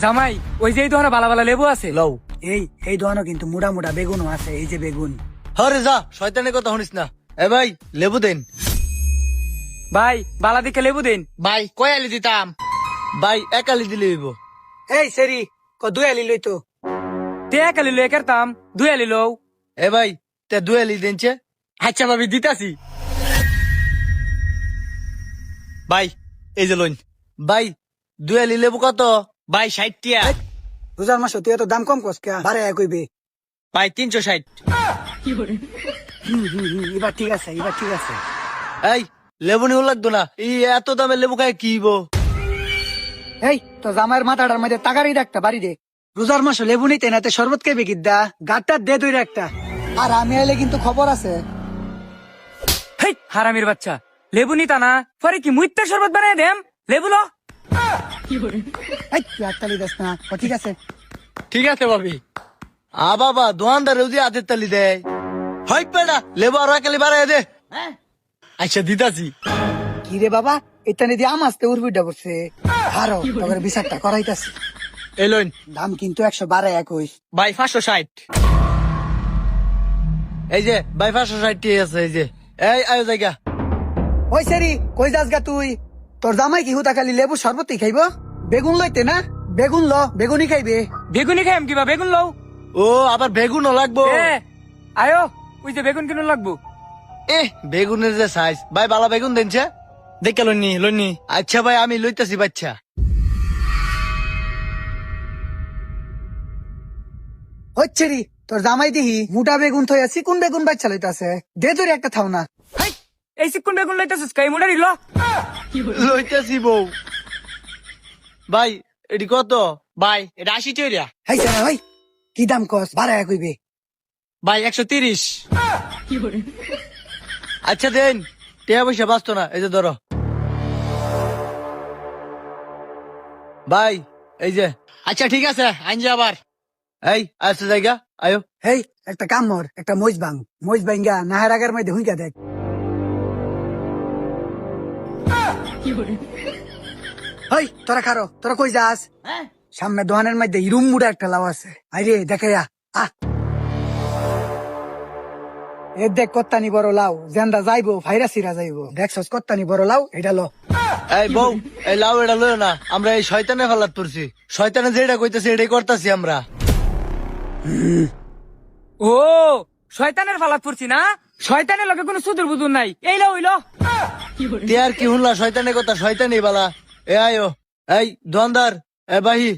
জামাই ওই যে এই দোকানে বালা বালা লেবু আছে লও। এই দোকানও কিন্তু মোটা মোটা বেগুনও আছে, এই যে বেগুন। হরে যা, শয়তানের কথা শুনিস না। এ ভাই লেবু দেন। ভাই বালা দিকে লেবু দিন। ভাই কয় আলি দিতাম? ভাই এক আলি দিলে হইব। এই সেরি দুই আলি লই তো। তে এক আলি লয়ে কেরতাম, দুই আলি লও। এ ভাই তে দুই আলি দেনছে। আচ্ছা ভাবি দিতাছি। ভাই এই যে লইন। ভাই দুই আলি লেবু কত? ভাই 60 টিয়া। রোজার মাসে তুই এত দাম কম কস কে? বারে কইবে। ভাই 360। এবার ঠিক আছে, এবার ঠিক আছে। এই লেবু নিও লাগতো না, এই এত দামে লেবু খায় কি হইব? এই তো জামাইয়ের মাথাটার মধ্যে টাকারই একটা বাড়ি দে। রোজার মাসে লেবু নিতে না, শরবত খাইবে কিদ্দা, গাটটা দে দুইটা একটা। আর আমি আইলে কিন্তু খবর আছে। হেই হারামির বাচ্চা, লেবু নিতা না পরে কি মুইত্তা শরবত বানায় দেম। লেবু লো। এই তুই হাততালি দিস না। ও ঠিক আছে। ঠিক আছে ভাবি। বাবা দোকানদার রোজি হাতের তালি দেয়। হয় পেড়া লেবু আর এক আলি বাড়াই দে। আচ্ছা দিতাছি। কি রে বাবা, এটা নিয়ে আম আসতে উর্বিটা পড়ছে। হারো তোর বিচারটা করাইতাছি। এই লইন। দাম কিন্তু 112 ভাই 560। এই যে ভাই 560 আছে। এই যে এই আয়ো জায়গা। ওই সেরি কই যাস গা তুই? তোর জামাই কি হুতা খালি লেবু শরবতই খাইব? বেগুন লইতে না, বেগুন ল, বেগুনই খাইবে। বেগুনি খাইম কিবা, বেগুন লও। ও আবার বেগুনও লাগবো। এ আয়ো ওই যে বেগুন কিনুন লাগবো। বেগুনের যে সাইজ, ভাই বালা বেগুন দেনছে। দেখে লইনি লইনি। আচ্ছা ভাই আমি লইতেছি বাচ্চা। হচ্ছে রি তোর জামাই দিহি মোটা বেগুন থই আছি, কোন বেগুন বাচ্চা লইতাছে? দে তোর একটা থাও না। হেই, এই সিকুন বেগুন লইতাছিস কাই মুড়ারি ল। লইতেছি বউ। ভাই এটি কত? ভাই এটা 80 টিয়া। হাই না ভাই, কি দাম কস? বাড়ায় কইবে। ভাই 130। আচ্ছা দেন, টিয়া পয়সা বাঁচতো না। এই যে ধরো ভাই, এই যে। আচ্ছা ঠিক আছে আইনজা আবার। এই আসছে জায়গা আয়ো। হেই একটা কাম মর, একটা মইজ ভাঙ্গা নাহের আগের মধ্যে হুইকা দেখ। হই তোরা খারো, তোরা কই যাস? সামনে দোকানের মধ্যে ইরুম মুড়া একটা লাউ আছে, আইরে দেখে আ। এ দেখ কত্তানি বড় লাউ, জেন্দা যাইবো ভাইরাসিরা যাইবো। দেখছস কত্তানি বড় লাউ, এটা লো। এই বউ, এই লাউ এটা লয় না, আমরা এই শয়তানে ফালাত পড়ছি। শয়তানে যেটা কইতেছে এটাই করতেছি আমরা। ও শয়তানের ফালাত পড়ছি না, শয়তানের লগে কোনো সুদূর বুদুর নাই। এই লো ওই লো। টিয়ার কি শুনলা শয়তানের কথা? শয়তানি বালা। এ আয়ো। এই দোকানদার, এ বাহি